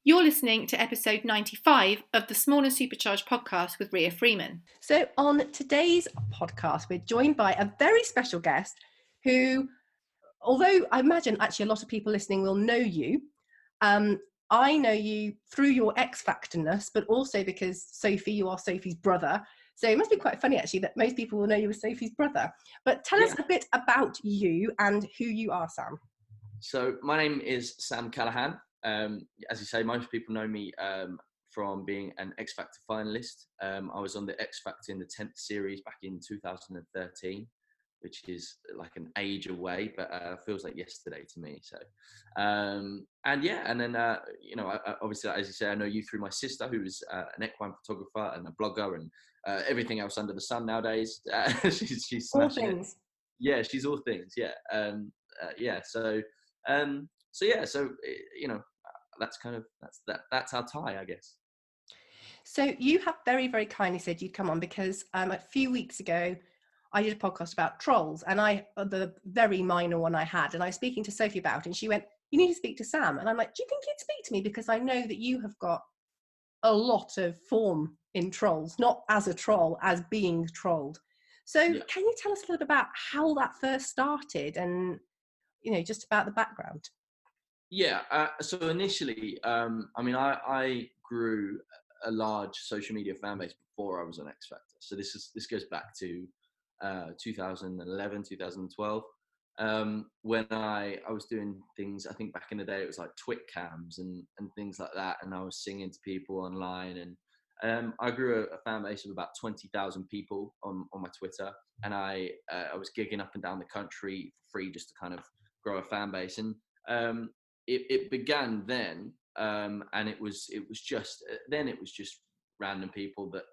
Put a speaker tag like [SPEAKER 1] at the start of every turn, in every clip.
[SPEAKER 1] You're listening to episode 95 of the Small and Supercharged podcast with Reframing.
[SPEAKER 2] So on today's podcast, we're joined by a very special guest who, although I imagine actually a lot of people listening will know you, I know you through your X Factor-ness, but also because Sophie, you are Sophie's brother. So it must be quite funny actually that most people will know you as Sophie's brother. But tell us a bit about you and who you are, Sam.
[SPEAKER 3] So my name is Sam Callahan. As you say, most people know me from being an X Factor finalist. I was on the X Factor in the 10th series back in 2013, which is like an age away, but feels like yesterday to me. So, and then obviously, as you say, I know you through my sister, who is an equine photographer and a blogger and everything else under the sun nowadays. she's smashing
[SPEAKER 2] all things.
[SPEAKER 3] it. Yeah, she's all things. Yeah, that's our tie, I guess.
[SPEAKER 2] So you have very, very kindly said you'd come on because a few weeks ago I did a podcast about trolls, and the very minor one I had, and I was speaking to Sophie about it, and she went, "You need to speak to Sam." And I'm like, "Do you think he'd speak to me? Because I know that you have got a lot of form in trolls, not as a troll, as being trolled." So Can you tell us a little bit about how that first started and, just about the background?
[SPEAKER 3] Yeah, so initially, I grew a large social media fan base before I was on X Factor. So this goes back to 2011, 2012, when I was doing things. I think back in the day it was like twit cams and things like that, and I was singing to people online, and I grew a fan base of about 20,000 people on my Twitter, and I was gigging up and down the country for free just to kind of grow a fan base. And it began then, and it was just random people that,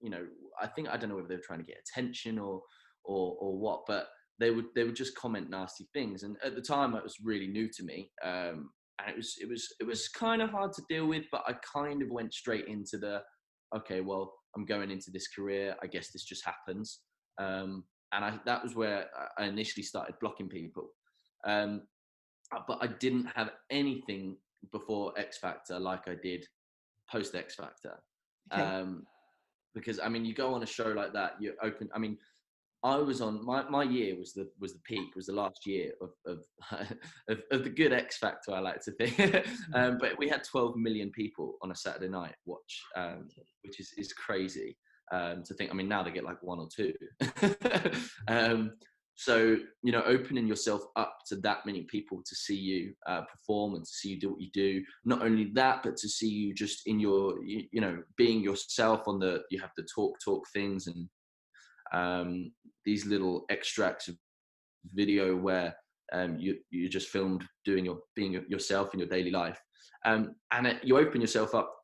[SPEAKER 3] I don't know whether they were trying to get attention or what, but they would just comment nasty things. And at the time, it was really new to me, and it was kind of hard to deal with. But I kind of went straight into okay, well, I'm going into this career. I guess this just happens. And that was where I initially started blocking people. But I didn't have anything before X Factor like I did post X Factor. Okay. Because you go on a show like that, you're open. I was on my year was the peak, was the last year of the good X Factor, I like to think. But we had 12 million people on a Saturday night watch, which is crazy to think. Now they get like one or two. So, opening yourself up to that many people to see you perform and to see you do what you do. Not only that, but to see you just in your, being yourself you have to talk things, and these little extracts of video where you just filmed being yourself in your daily life. And you open yourself up.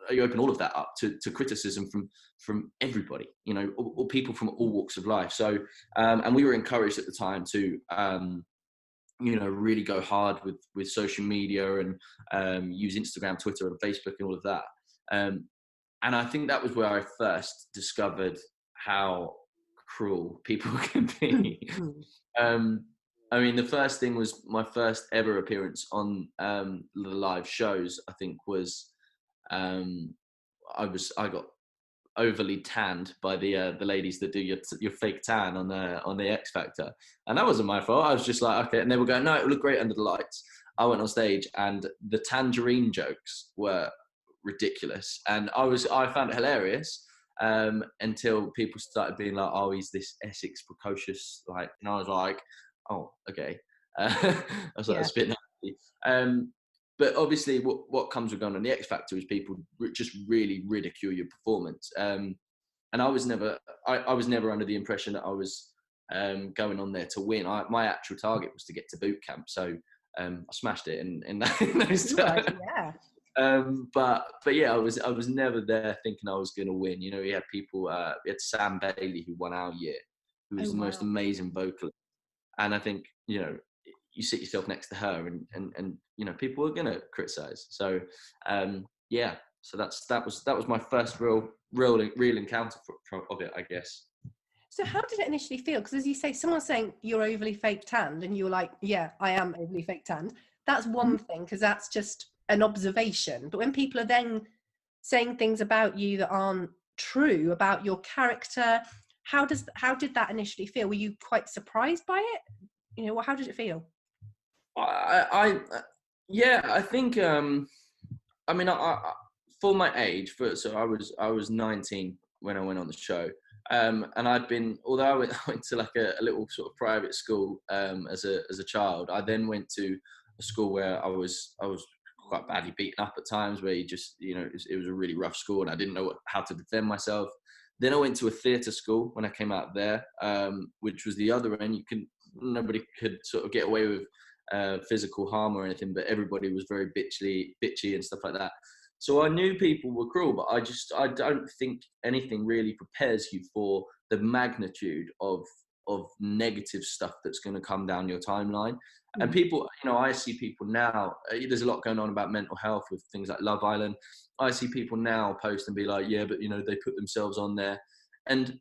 [SPEAKER 3] You open all of that up to criticism from everybody, or people from all walks of life. So, and we were encouraged at the time to, really go hard with social media and use Instagram, Twitter, and Facebook, and all of that. And I think that was where I first discovered how cruel people can be. The first thing was my first ever appearance on the live shows. I think was. I got overly tanned by the ladies that do your fake tan on the X Factor, and that wasn't my fault. I was just like, okay, and they were going, no, it would look great under the lights. I went on stage, and the tangerine jokes were ridiculous, and I found it hilarious until people started being like, oh, he's this Essex precocious, like, and I was like, oh, okay. I was like, that's a bit nasty. But obviously, what comes with going on the X Factor is people just really ridicule your performance. And I was never under the impression that I was going on there to win. My actual target was to get to boot camp, so I smashed it in those times.
[SPEAKER 2] Right,
[SPEAKER 3] yeah. But yeah, I was never there thinking I was going to win. We had people. We had Sam Bailey, who won our year, who was the most amazing vocalist, and I think you sit yourself next to her, and people are going to criticize. So so that was my first real encounter of it, I guess.
[SPEAKER 2] So how did it initially feel? Because as you say, someone's saying you're overly fake tanned, and you're like, yeah, I am overly fake tanned. That's one thing, because that's just an observation. But when people are then saying things about you that aren't true about your character, how did that initially feel? Were you quite surprised by it? You know, how did it feel?
[SPEAKER 3] Yeah, I think I mean, for my age, so I was 19 when I went on the show, and I'd been, although I went to like a little sort of private school as a child. I then went to a school where I was quite badly beaten up at times, where you just, you know, it was a really rough school, and I didn't know how to defend myself. Then I went to a theatre school when I came out there, which was the other end. Nobody could sort of get away with physical harm or anything, but everybody was very bitchy and stuff like that. So I knew people were cruel, but I don't think anything really prepares you for the magnitude of negative stuff that's going to come down your timeline. And people, you know, I see people now, there's a lot going on about mental health with things like Love Island. I see people now post and be like, yeah, but you know, they put themselves on there. And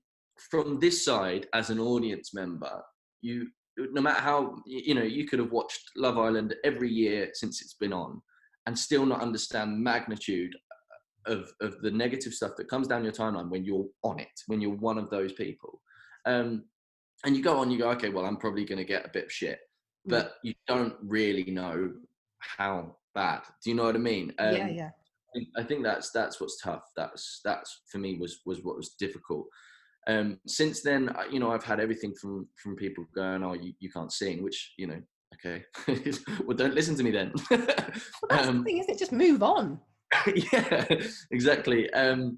[SPEAKER 3] from this side, as an audience member, no matter how, you know, you could have watched Love Island every year since it's been on and still not understand the magnitude of the negative stuff that comes down your timeline when you're on it, when you're one of those people. And you go on, you go, okay, well, I'm probably going to get a bit of shit, but you don't really know how bad. Do you know what I mean?
[SPEAKER 2] Yeah.
[SPEAKER 3] I think that's what's tough. That's for me was what was difficult. Since then, you know, I've had everything from people going, oh, you can't sing, which, you know, okay, well, don't listen to me then.
[SPEAKER 2] Well, that's the thing, isn't it? Just move on.
[SPEAKER 3] Yeah, exactly. To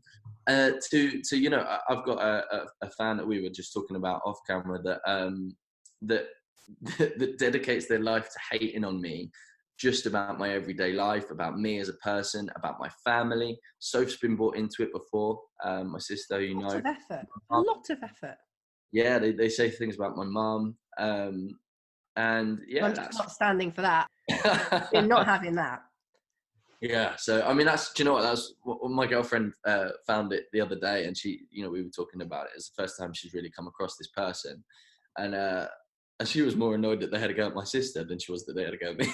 [SPEAKER 3] you know, I've got a fan that we were just talking about off camera that dedicates their life to hating on me, just about my everyday life, about me as a person, about my family. Soph's been brought into it before. My sister, you know,
[SPEAKER 2] a lot of effort.
[SPEAKER 3] Yeah, they say things about my mum, and yeah,
[SPEAKER 2] I'm just not standing for that. You're not having that.
[SPEAKER 3] Yeah, so I mean, do you know what? That's what my girlfriend found it the other day, and she, you know, we were talking about it. It's the first time she's really come across this person, and she was more annoyed that they had to go at my sister than she was that they had to go at me.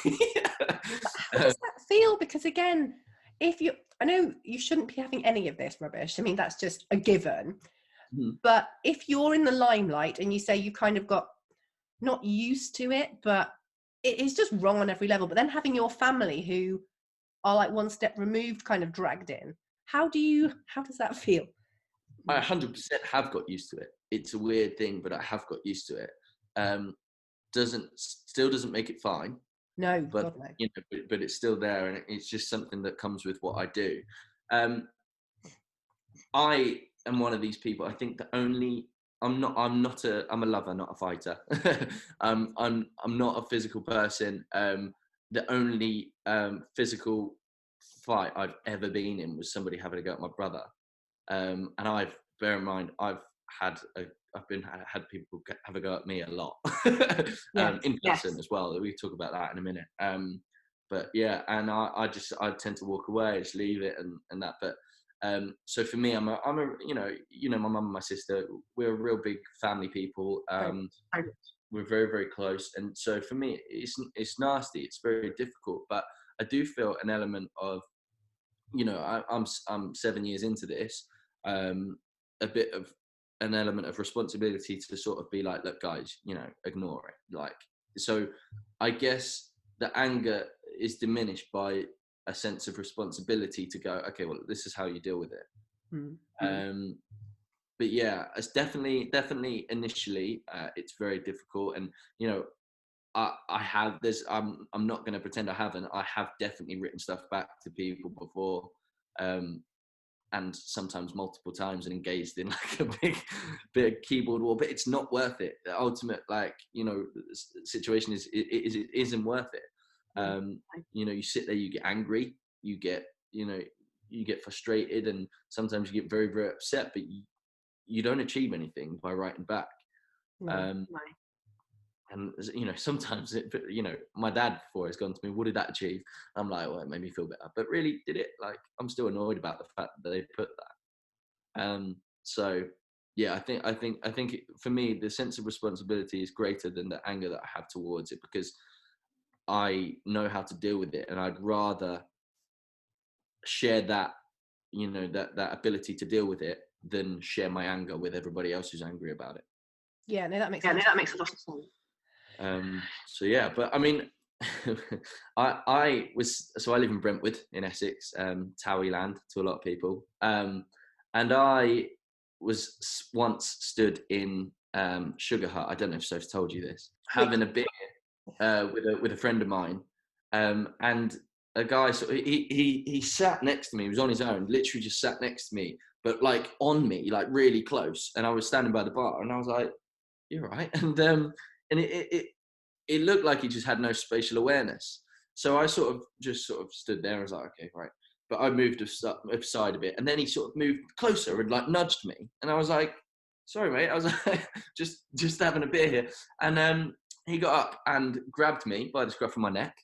[SPEAKER 2] How does that feel? Because again, I know you shouldn't be having any of this rubbish. I mean, that's just a given. But if you're in the limelight and you say you kind of got not used to it, but it is just wrong on every level. But then having your family who are like one step removed kind of dragged in, how does that feel?
[SPEAKER 3] I 100% have got used to it. It's a weird thing, but I have got used to it. Still doesn't make it fine.
[SPEAKER 2] No,
[SPEAKER 3] but
[SPEAKER 2] God, no.
[SPEAKER 3] You know, but it's still there, and it's just something that comes with what I do. I am one of these people. I think I'm a lover, not a fighter. I'm not a physical person. The only physical fight I've ever been in was somebody having a go at my brother. And bear in mind, I've had people have a go at me a lot. In person as well. We talk about that in a minute. But yeah, and I tend to walk away, just leave it and that. But so for me, I'm a you know my mum and my sister, we're real big family people. We're very, very close, and so for me, it's nasty. It's very difficult, but I do feel an element of, you know, I'm 7 years into this, a bit of an element of responsibility to sort of be like, look, guys, you know, ignore it. Like, so I guess the anger is diminished by a sense of responsibility to go, okay, well, this is how you deal with it. But yeah, it's definitely initially, it's very difficult. And, you know, I'm not going to pretend I haven't. I have definitely written stuff back to people before, and sometimes multiple times, and engaged in like a big keyboard war. But it's not worth it. The ultimate, like, you know, situation it isn't worth it. You know, you sit there, you get angry, you get frustrated, and sometimes you get very, very upset. But you don't achieve anything by writing back. And, you know, sometimes you know, my dad before has gone to me, what did that achieve? I'm like, well, it made me feel better. But really, did it? Like, I'm still annoyed about the fact that they put that. So yeah, I think for me, the sense of responsibility is greater than the anger that I have towards it, because I know how to deal with it, and I'd rather share that, that ability to deal with it than share my anger with everybody else who's angry about it.
[SPEAKER 2] Yeah, no, that makes
[SPEAKER 4] Yeah, no,
[SPEAKER 2] sense.
[SPEAKER 4] that makes a lot of sense.
[SPEAKER 3] So yeah, but I mean, I live in Brentwood in Essex, Towie land to a lot of people, and I was once stood in Sugar Hut. I don't know if Soph's told you this, having a beer with a friend of mine, and a guy. So he sat next to me. He was on his own, literally just sat next to me, but like on me, like really close. And I was standing by the bar, and I was like, "You're right," and it looked like he just had no spatial awareness. So I sort of stood there and was like, okay, right. But I moved aside a bit, and then he sort of moved closer and like nudged me, and I was like, sorry, mate. I was like, just having a beer here. And he got up and grabbed me by the scruff of my neck,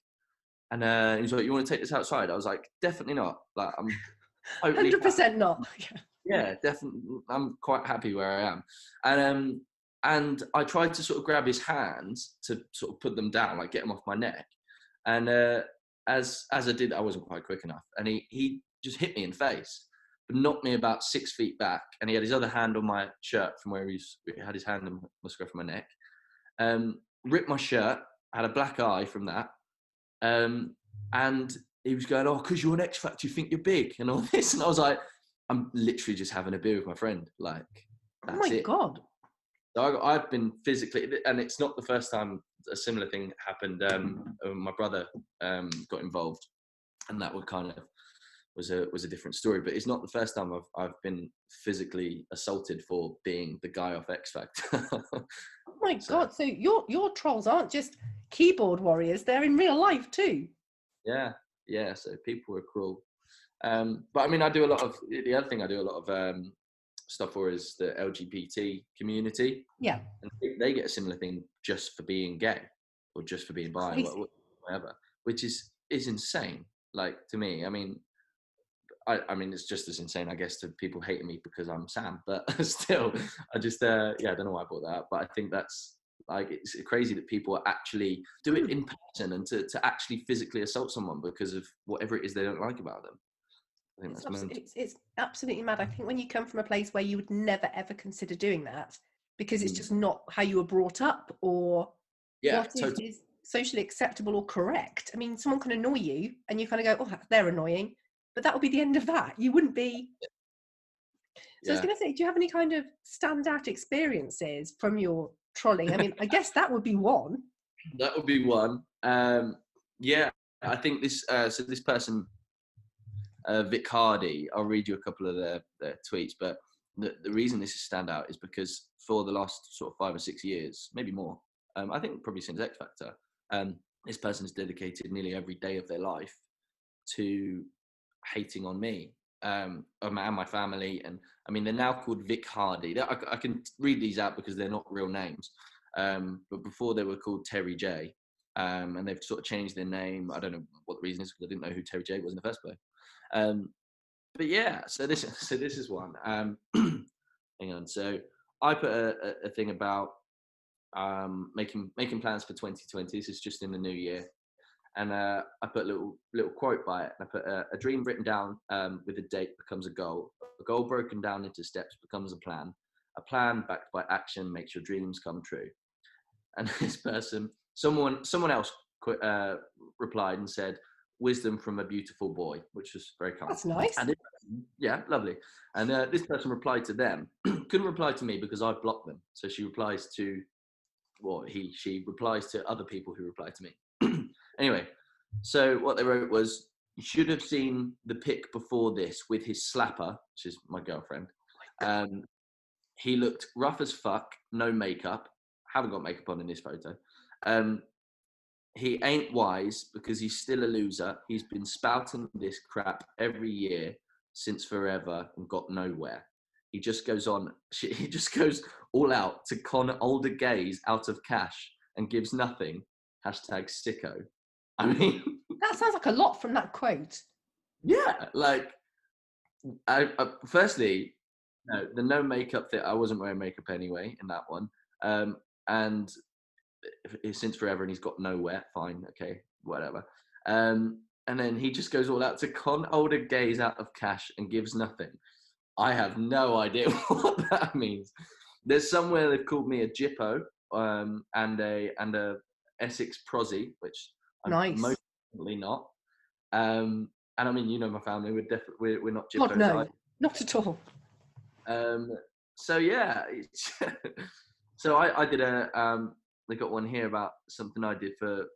[SPEAKER 3] and he was like, you want to take this outside? I was like, definitely not. Like, I'm totally
[SPEAKER 2] 100% not.
[SPEAKER 3] yeah, definitely. I'm quite happy where I am. And I tried to sort of grab his hands to sort of put them down, like get him off my neck. And as I did, I wasn't quite quick enough. And he just hit me in the face, but knocked me about 6 feet back. And he had his other hand on my shirt from where he had his hand on the scruff of my neck. Ripped my shirt, had a black eye from that. And he was going, oh, because you're an X Factor, you think you're big and all this. And I was like, I'm literally just having a beer with my friend. Like, that's
[SPEAKER 2] Oh my God.
[SPEAKER 3] So I've been physically, and it's not the first time a similar thing happened. My brother got involved, and that was a different story. But it's not the first time I've been physically assaulted for being the guy off X Factor.
[SPEAKER 2] Oh my God. So your trolls aren't just keyboard warriors, they're in real life too.
[SPEAKER 3] Yeah. So people are cruel. But I mean, the other thing I do a lot of stuff for is the LGBT community.
[SPEAKER 2] Yeah.
[SPEAKER 3] And they get a similar thing just for being gay or just for being bi, whatever, which is insane. Like, to me, I mean, it's just as insane, I guess, to people hating me because I'm Sam, but still, I just, I don't know why I brought that up, but I think that's, like, it's crazy that people actually do it in person and to actually physically assault someone because of whatever it is they don't like about them. I think
[SPEAKER 2] It's absolutely mad. I think when you come from a place where you would never ever consider doing that because it's just not how you were brought up or what is socially acceptable or correct. I mean, someone can annoy you and you kind of go, oh, they're annoying, but that would be the end of that. You wouldn't be. So I was going to say, do you have any kind of standout experiences from your trolling? I mean, I guess that would be one.
[SPEAKER 3] That would be one. Yeah, I think this. So this person, Vic Hardy, I'll read you a couple of their tweets, but the reason this is standout is because for the last sort of 5 or 6 years, maybe more, I think probably since X Factor, this person has dedicated nearly every day of their life to hating on me and my family. And I mean, they're now called Vic Hardy. I can read these out because they're not real names, but before they were called Terry J, and they've sort of changed their name. I don't know what the reason is because I didn't know who Terry J was in the first place. But yeah, so this is one. Hang on. So I put a thing about making plans for 2020. This is just in the new year, and I put a little quote by it. And I put a dream written down with a date becomes a goal broken down into steps becomes a plan backed by action makes your dreams come true. And this person, someone else replied and said, wisdom from a beautiful boy, which was very kind.
[SPEAKER 2] That's nice.
[SPEAKER 3] And yeah, lovely. And this person replied to them, couldn't reply to me because I blocked them. So she replies to, she replies to other people who reply to me. Anyway, so what they wrote was, you should have seen the pic before this with his slapper, which is my girlfriend. He looked rough as fuck, no makeup. Haven't got makeup on in this photo. He ain't wise because he's still a loser. He's been spouting this crap every year since forever and got nowhere. He just goes all out to con older gays out of cash and gives nothing. #sicko. I mean,
[SPEAKER 2] that sounds like a lot from that quote.
[SPEAKER 3] Yeah, like, firstly, no, the no makeup thing, I wasn't wearing makeup anyway in that one. And since forever and he's got nowhere, fine, okay, whatever. and then he just goes all out to con older gays out of cash and gives nothing. I have no idea what that means. There's somewhere they've called me a Jippo, and a Essex prosy, which I'm
[SPEAKER 2] Nice.
[SPEAKER 3] most definitely not. And I mean, you know, my family, we're not Jippos.
[SPEAKER 2] God, no, not at all.
[SPEAKER 3] So yeah, so I did they got one here about something I did for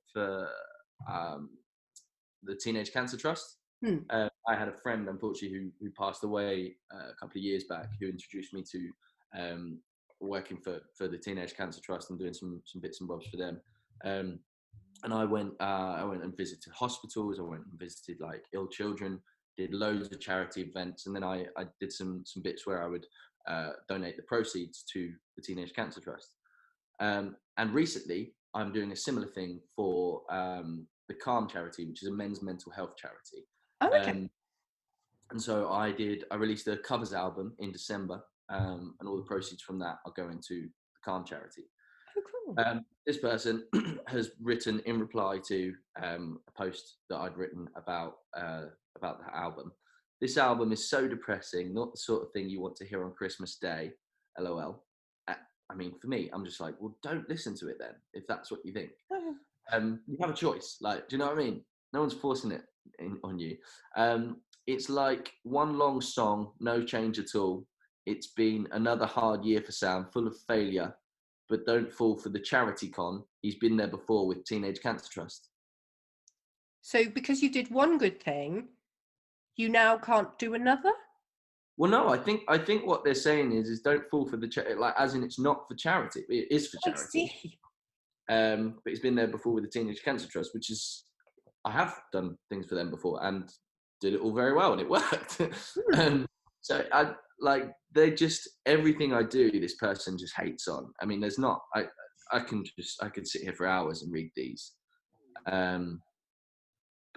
[SPEAKER 3] the Teenage Cancer Trust. I had a friend, unfortunately, who passed away a couple of years back, who introduced me to working for the Teenage Cancer Trust and doing some bits and bobs for them. And I went and visited hospitals. I went and visited like ill children, did loads of charity events, and then I did some bits where I would donate the proceeds to the Teenage Cancer Trust. And recently, I'm doing a similar thing for the Calm charity, which is a men's mental health charity.
[SPEAKER 2] Oh, okay.
[SPEAKER 3] And so I released a covers album in December, and all the proceeds from that are going to the Calm charity.
[SPEAKER 2] Oh, cool.
[SPEAKER 3] This person has written in reply to a post that I'd written about the album. This album is so depressing, not the sort of thing you want to hear on Christmas Day, LOL. I mean, for me, I'm just like, well, don't listen to it then, if that's what you think. You have a choice. Like, do you know what I mean? No one's forcing it on you. It's like one long song, no change at all. It's been another hard year for Sam, full of failure, but don't fall for the charity con. He's been there before with Teenage Cancer Trust.
[SPEAKER 2] So because you did one good thing, you now can't do another?
[SPEAKER 3] Well, no, I think what they're saying is don't fall for the charity, like as in it's not for charity. It is for charity.
[SPEAKER 2] I see.
[SPEAKER 3] But he's been there before with the Teenage Cancer Trust, which is, I have done things for them before and did it all very well, and it worked. So I like, they just, everything I do, this person just hates on. I mean, there's not, I could sit here for hours and read these. But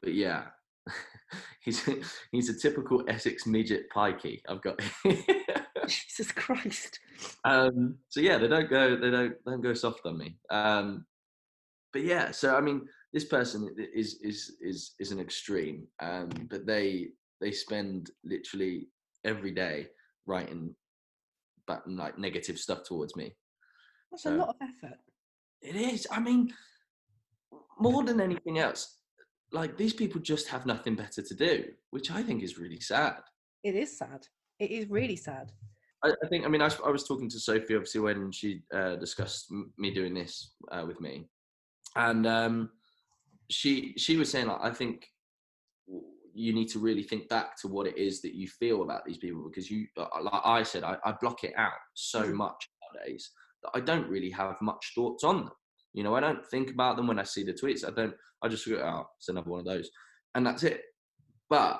[SPEAKER 3] yeah, he's a typical Essex midget pikey. I've got.
[SPEAKER 2] Jesus Christ.
[SPEAKER 3] So yeah, they don't go soft on me. But yeah, so I mean, this person is an extreme. But they spend literally every day writing like negative stuff towards me.
[SPEAKER 2] That's a lot of effort.
[SPEAKER 3] It is. I mean, more than anything else, like these people just have nothing better to do, which I think is really sad.
[SPEAKER 2] It is sad. It is really sad.
[SPEAKER 3] I think, I mean, I was talking to Sophie, obviously, when she discussed me doing this with me. And she was saying, like, I think you need to really think back to what it is that you feel about these people, because you, like I said, I block it out so much nowadays that I don't really have much thoughts on them. You know, I don't think about them when I see the tweets. I just go, oh, it's another one of those. And that's it. But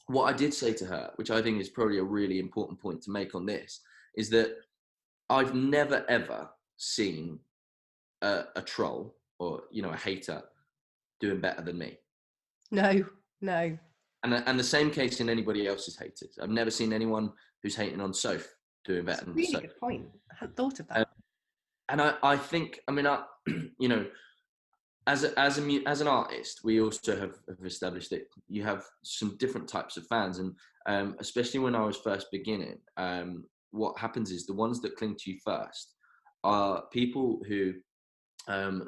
[SPEAKER 3] what I did say to her, which I think is probably a really important point to make on this, is that I've never, ever seen a troll or, you know, a hater doing better than me.
[SPEAKER 2] No.
[SPEAKER 3] And the same case in anybody else's haters. I've never seen anyone who's hating on Soph doing better than
[SPEAKER 2] Really
[SPEAKER 3] Soph.
[SPEAKER 2] good point. I hadn't thought of that.
[SPEAKER 3] And I think, I mean, you know, as an artist, we also have established that you have some different types of fans, and especially when I was first beginning, what happens is the ones that cling to you first are people who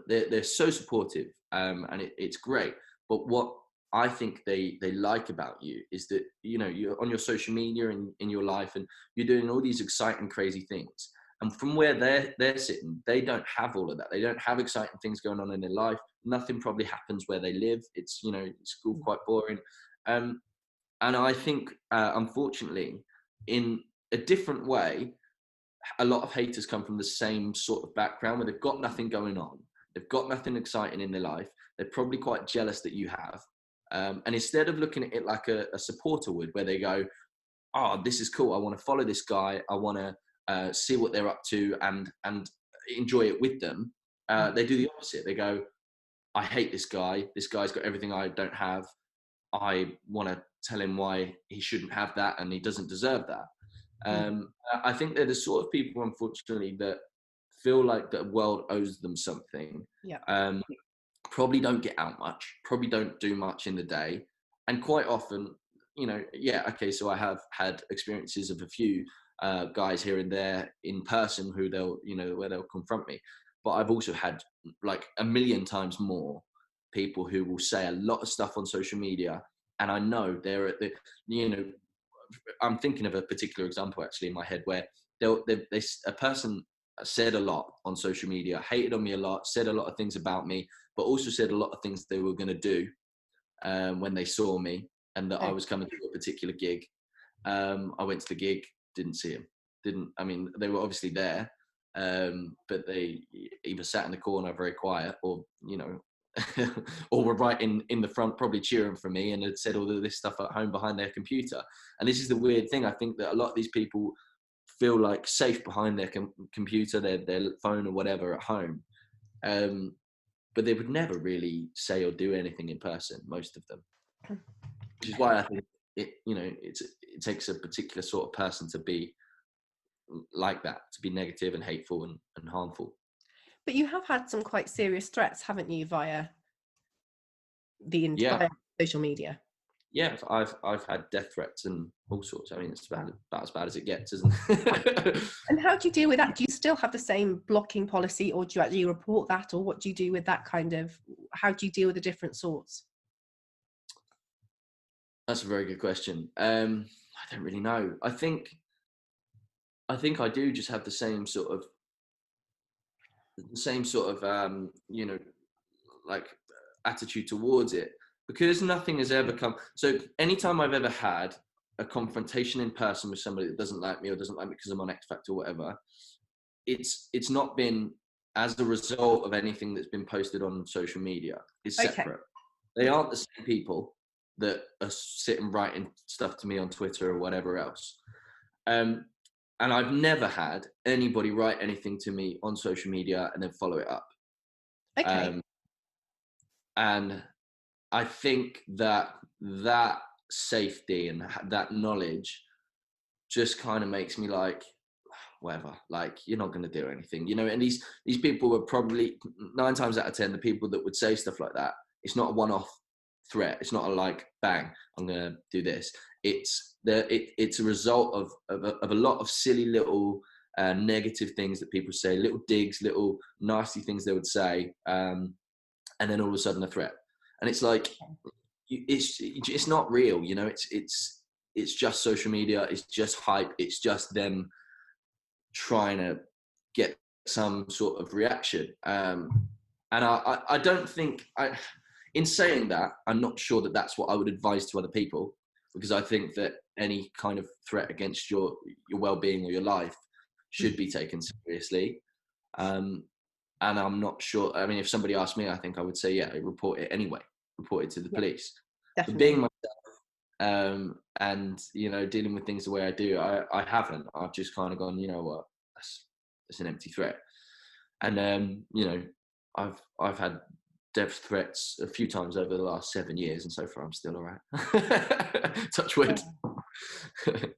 [SPEAKER 3] they're so supportive, and it's great. But what I think they like about you is that, you know, you're on your social media and in your life, and you're doing all these exciting, crazy things. And from where they're sitting, they don't have all of that. They don't have exciting things going on in their life. Nothing probably happens where they live. It's, you know, it's all quite boring. And I think, unfortunately, in a different way, a lot of haters come from the same sort of background where they've got nothing going on. They've got nothing exciting in their life. They're probably quite jealous that you have. And instead of looking at it like a supporter would, where they go, oh, this is cool. I want to follow this guy. I want to see what they're up to and enjoy it with them. They do the opposite. They go, I hate this guy. This guy's got everything I don't have. I want to tell him why he shouldn't have that and he doesn't deserve that. I think they're the sort of people, unfortunately, that feel like the world owes them something.
[SPEAKER 2] Yeah.
[SPEAKER 3] probably don't get out much, probably don't do much in the day. And quite often, so I have had experiences of a few guys here and there in person who where they'll confront me. But I've also had like a million times more people who will say a lot of stuff on social media. And I know they're at the, I'm thinking of a particular example actually in my head where a person said a lot on social media, hated on me a lot, said a lot of things about me, but also said a lot of things they were going to do when they saw me and that I was coming to a particular gig. I went to the gig, didn't see him. They were obviously there, but they either sat in the corner very quiet or, or were right in the front, probably cheering for me, and had said all of this stuff at home behind their computer. And this is the weird thing. I think that a lot of these people feel like safe behind their computer, their phone or whatever at home. But they would never really say or do anything in person, most of them. Which is why I think it takes a particular sort of person to be like that, to be negative and hateful and harmful.
[SPEAKER 2] But you have had some quite serious threats, haven't you, via social media?
[SPEAKER 3] Yeah, I've had death threats and all sorts. I mean, it's about as bad as it gets, isn't it?
[SPEAKER 2] And how do you deal with that? Do you still have the same blocking policy, or do you actually report that, or what do you do with that kind of? How do you deal with the different sorts?
[SPEAKER 3] That's a very good question. I don't really know. I think I do just have the same sort of like attitude towards it, because nothing has ever come. So anytime I've ever had a confrontation in person with somebody that doesn't like me or doesn't like me because I'm on X Factor or whatever, it's not been as a result of anything that's been posted on social media. It's separate. They aren't the same people that are sitting writing stuff to me on Twitter or whatever else. And I've never had anybody write anything to me on social media and then follow it up. And I think that safety and that knowledge just kind of makes me like, whatever, like, you're not going to do anything, and these people were probably 9 times out of 10, the people that would say stuff like that, it's not a one-off threat. It's not a like, bang, I'm going to do this. It's a result of a lot of silly little negative things that people say, little digs, little nasty things they would say, and then all of a sudden a threat. And it's like, it's not real, it's just social media, it's just hype, it's just them trying to get some sort of reaction. And I don't think, in saying that, I'm not sure that that's what I would advise to other people, because I think that any kind of threat against your well-being or your life should be taken seriously. And I'm not sure. I mean, if somebody asked me, I think I would say, yeah, report it anyway. Report it to the police.
[SPEAKER 2] Definitely.
[SPEAKER 3] But being myself, and dealing with things the way I do, I haven't. I've just kind of gone, you know what, that's an empty threat. And I've had death threats a few times over the last 7 years, and so far I'm still all right. Touch wood.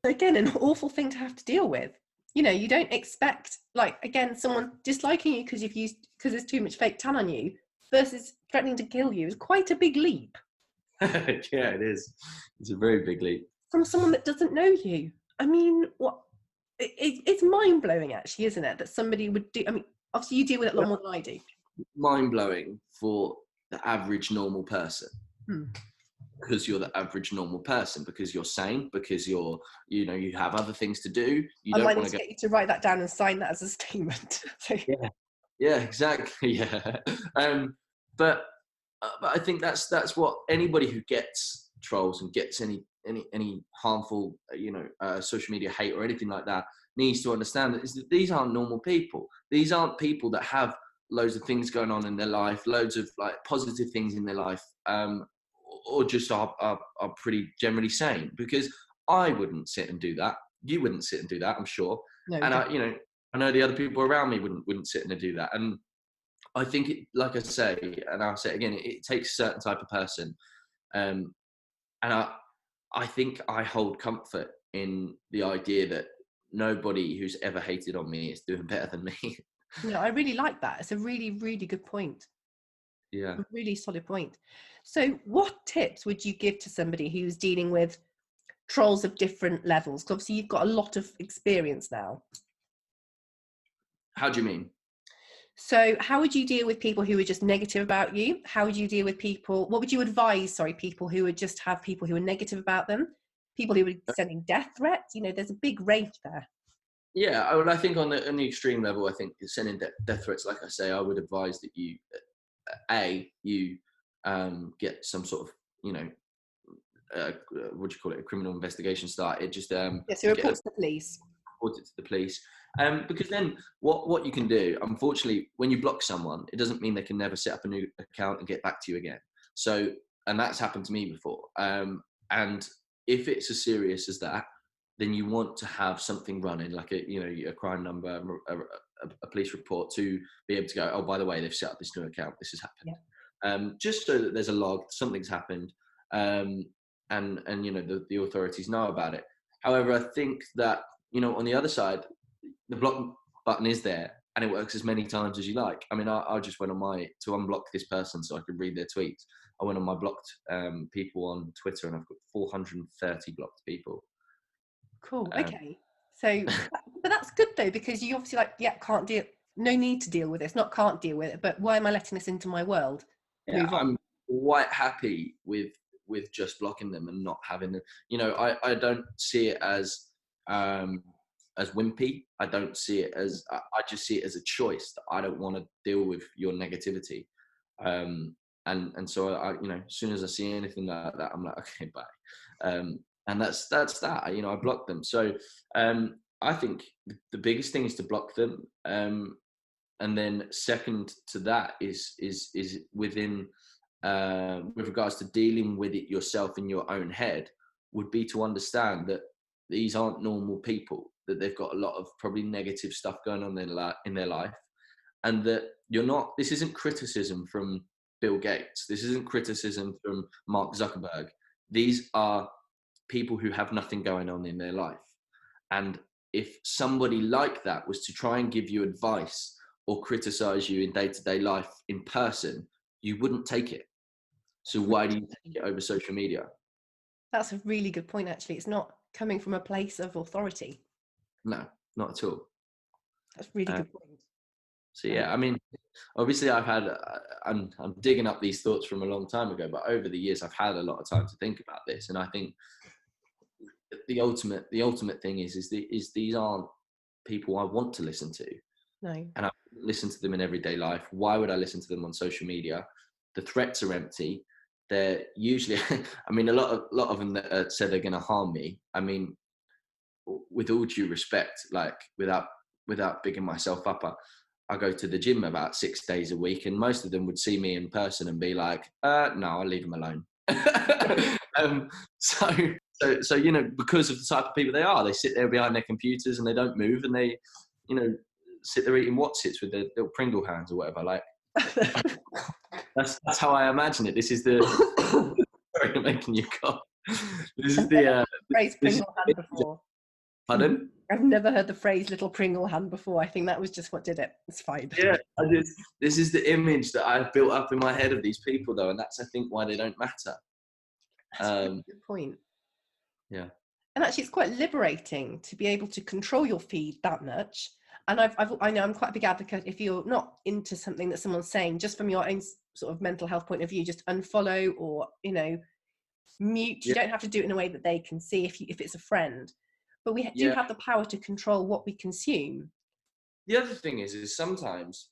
[SPEAKER 2] Again, an awful thing to have to deal with. You don't expect, like, again, someone disliking you because there's too much fake tan on you versus threatening to kill you is quite a big leap.
[SPEAKER 3] Yeah, it is. It's a very big leap.
[SPEAKER 2] From someone that doesn't know you. I mean, it's mind-blowing, actually, isn't it, that somebody would do. I mean, obviously you deal with it a lot more than I do.
[SPEAKER 3] Mind-blowing for the average normal person. Because you're the average normal person, because you're sane, because you have other things to do. You don't want to
[SPEAKER 2] get you to write that down and sign that as a statement.
[SPEAKER 3] Yeah, exactly. Yeah. But I think that's what anybody who gets trolls and gets any harmful, social media hate or anything like that needs to understand that these aren't normal people. These aren't people that have loads of things going on in their life, loads of like positive things in their life, or just are pretty generally sane. Because I wouldn't sit and do that. You wouldn't sit and do that, I'm sure. No, and I know the other people around me wouldn't sit and do that. And I think it, like I say, and I'll say it again, it takes a certain type of person. And I think I hold comfort in the idea that nobody who's ever hated on me is doing better than me.
[SPEAKER 2] I really like that. It's a really, really good point.
[SPEAKER 3] Yeah.
[SPEAKER 2] A really solid point. So what tips would you give to somebody who's dealing with trolls of different levels? 'Cause obviously you've got a lot of experience now.
[SPEAKER 3] How do you mean?
[SPEAKER 2] So how would you deal with people who are just negative about you? How would you deal with people, what would you advise, sorry, people who would just have people who are negative about them? People who are sending death threats? You know, there's a big range there.
[SPEAKER 3] Yeah, I think on the extreme level, I think sending death threats, like I say, I would advise that you get some sort of, what do you call it, a criminal investigation started. Just
[SPEAKER 2] Yeah, so
[SPEAKER 3] get
[SPEAKER 2] report to the police.
[SPEAKER 3] report it to the police. Because then what you can do, unfortunately, when you block someone, it doesn't mean they can never set up a new account and get back to you again. So, and that's happened to me before. And if it's as serious as that, then you want to have something running, like a crime number, a police report, to be able to go, oh, by the way, they've set up this new account, this has happened.
[SPEAKER 2] Yeah.
[SPEAKER 3] Just so that there's a log, something's happened, and the authorities know about it. However, I think that, on the other side, the block button is there and it works as many times as you like. I mean, I just went on to unblock this person so I could read their tweets. I went on my blocked people on Twitter, and I've got 430 blocked people.
[SPEAKER 2] Cool. Okay. So, but that's good though, because you obviously can't deal, no need to deal with this, not can't deal with it, but why am I letting this into my world?
[SPEAKER 3] Yeah,
[SPEAKER 2] Move on.
[SPEAKER 3] I'm quite happy with just blocking them and not having them. I don't see it as wimpy. I don't see it as, I just see it as a choice that I don't want to deal with your negativity. And so as soon as I see anything like that, I'm like, okay, bye. And that's that. I block them. So I think the biggest thing is to block them. And then second to that is within with regards to dealing with it yourself in your own head, would be to understand that these aren't normal people, that they've got a lot of probably negative stuff going on in their life, and that this isn't criticism from Bill Gates, this isn't criticism from Mark Zuckerberg. These are people who have nothing going on in their life. And if somebody like that was to try and give you advice or criticize you in day-to-day life in person, you wouldn't take it. So why do you take it over social media?
[SPEAKER 2] That's a really good point, actually. It's not coming from a place of authority.
[SPEAKER 3] No, not at all.
[SPEAKER 2] That's a really good point.
[SPEAKER 3] So yeah, I mean, obviously I've had, I'm digging up these thoughts from a long time ago, but over the years I've had a lot of time to think about this. And I think the ultimate thing is these aren't people I want to listen to.
[SPEAKER 2] No.
[SPEAKER 3] And I listen to them in everyday life. Why would I listen to them on social media? The threats are empty. They're usually, I mean, a lot of them that say they're going to harm me. I mean, with all due respect, like without bigging myself up, I go to the gym about 6 days a week, and most of them would see me in person and be like, no, I'll leave them alone. So because of the type of people they are, they sit there behind their computers and they don't move, and they, sit there eating Wotsits with their little Pringle hands or whatever. Like, that's how I imagine it. This is the sorry, I'm making you cough. This is the
[SPEAKER 2] phrase Pringle hand before.
[SPEAKER 3] Pardon?
[SPEAKER 2] I've never heard the phrase little Pringle hand before. I think that was just what did it. It's fine.
[SPEAKER 3] Yeah, this is the image that I've built up in my head of these people, though, and that's, I think, why they don't matter.
[SPEAKER 2] That's a really good point.
[SPEAKER 3] Yeah.
[SPEAKER 2] And actually, it's quite liberating to be able to control your feed that much. And I know I'm quite a big advocate, if you're not into something that someone's saying, just from your own sort of mental health point of view, just unfollow or, mute. You don't have to do it in a way that they can see if it's a friend. But we do have the power to control what we consume.
[SPEAKER 3] The other thing is sometimes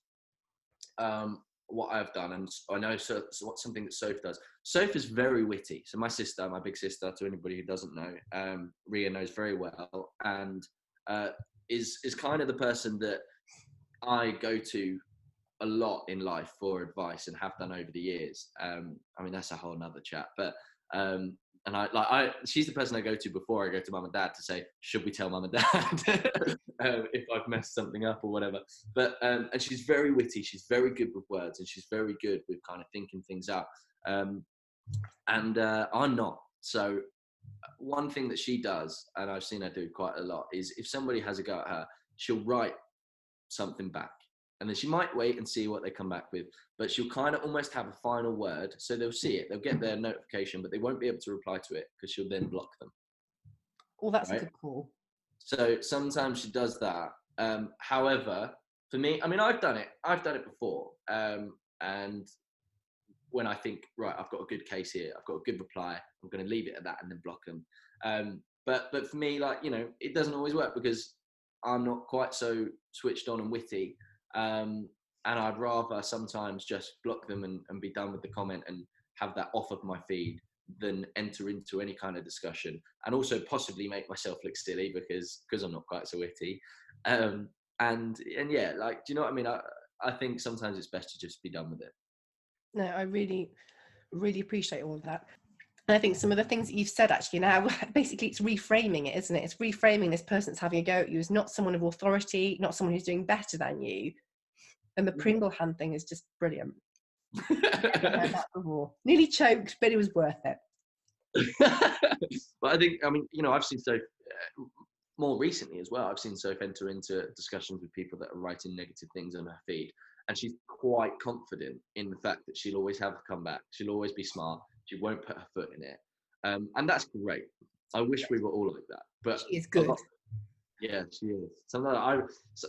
[SPEAKER 3] what I've done, and I know something that Soph does. Soph is very witty. So my sister, my big sister, to anybody who doesn't know, Ria knows very well, and is kind of the person that I go to a lot in life for advice, and have done over the years. I mean, that's a whole nother chat, but and she's the person I go to before I go to mum and dad to say, should we tell mum and dad if I've messed something up or whatever. But and she's very witty, she's very good with words, and she's very good with kind of thinking things out. And I'm not. So one thing that she does, and I've seen her do quite a lot, is if somebody has a go at her, she'll write something back. And then she might wait and see what they come back with, but she'll kind of almost have a final word. So they'll see it, they'll get their notification, but they won't be able to reply to it because she'll then block them.
[SPEAKER 2] Oh, that's a
[SPEAKER 3] Right?
[SPEAKER 2] good call.
[SPEAKER 3] So sometimes she does that. However, for me, I mean, I've done it before. And when I think, right, I've got a good case here, I've got a good reply, I'm going to leave it at that and then block them. But for me, like, you know, it doesn't always work because I'm not quite so switched on and witty. And I'd rather sometimes just block them and be done with the comment and have that off of my feed than enter into any kind of discussion, and also possibly make myself look silly because I'm not quite so witty. And yeah, like, do you know what I mean? I think sometimes it's best to just be done with it.
[SPEAKER 2] No, I really, really appreciate all of that. And I think some of the things that you've said actually now, basically it's reframing it, isn't it? It's reframing this person that's having a go at you as not someone of authority, not someone who's doing better than you. And the Pringle hand thing is just brilliant. Nearly choked, but it was worth it.
[SPEAKER 3] But I think, I mean, you know, I've seen Soph more recently as well. I've seen Soph enter into discussions with people that are writing negative things on her feed, and she's quite confident in the fact that she'll always have a comeback. She'll always be smart. She won't put her foot in it, and that's great. I wish we were all like that. But
[SPEAKER 2] she is good.
[SPEAKER 3] Yeah, she is.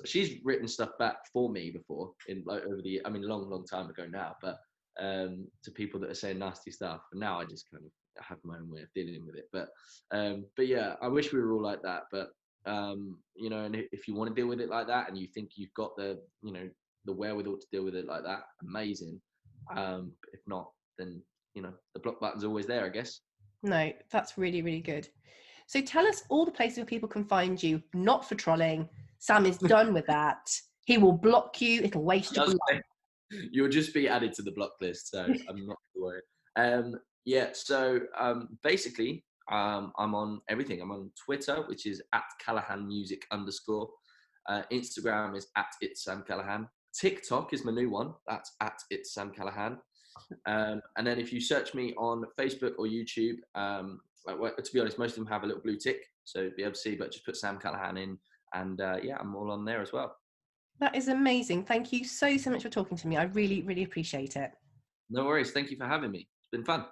[SPEAKER 3] She's written stuff back for me before in like over the, I mean, long time ago now, but to people that are saying nasty stuff, and now I just kind of have my own way of dealing with it. But yeah, I wish we were all like that. But you know, and if you want to deal with it like that, and you think you've got the, you know, the wherewithal to deal with it like that, amazing. If not, then, you know, the block button's always there, I guess.
[SPEAKER 2] No, that's really, really good. So tell us all the places where people can find you, not for trolling. Sam is done with that. He will block you. It'll waste your life.
[SPEAKER 3] You'll just be added to the block list, so I'm not worried. Yeah, so basically, I'm on everything. I'm on Twitter, which is @CallahanMusic_. Instagram is @itSamCallahan. TikTok is my new one. That's @itSamCallahan. And then if you search me on Facebook or YouTube, to be honest, most of them have a little blue tick, so be able to see, but just put Sam Callahan in, and yeah, I'm all on there as well.
[SPEAKER 2] That is amazing. Thank you so much for talking to me. I really, really appreciate it.
[SPEAKER 3] No worries. Thank you for having me. It's been fun.